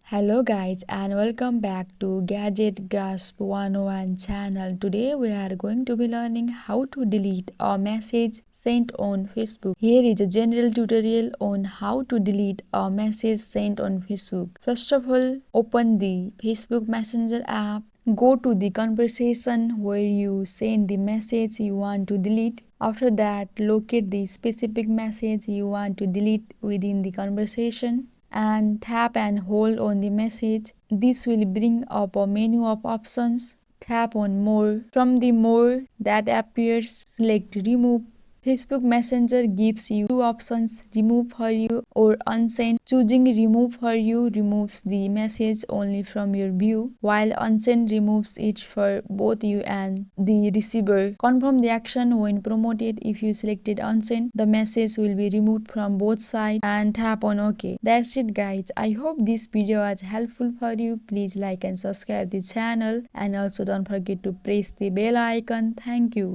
Hello guys and welcome back to Gadget Grasp 101 channel. Today we are going to be learning how to delete a message sent on Facebook. Here is a general tutorial on how to delete a message sent on Facebook. First of all, open the Facebook Messenger app. Go to the conversation where you send the message you want to delete. After that, locate the specific message you want to delete within the conversation and tap and hold on the message. This will bring up a menu of options. Tap on more. From the more that appears, select remove. Facebook Messenger gives you two options, remove for you or unsend. Choosing remove for you removes the message only from your view, while unsend removes it for both you and the receiver. Confirm the action when promoted. If you selected unsend, the message will be removed from both sides and tap on OK. That's it guys. I hope this video was helpful for you. Please like and subscribe the channel and also don't forget to press the bell icon. Thank you.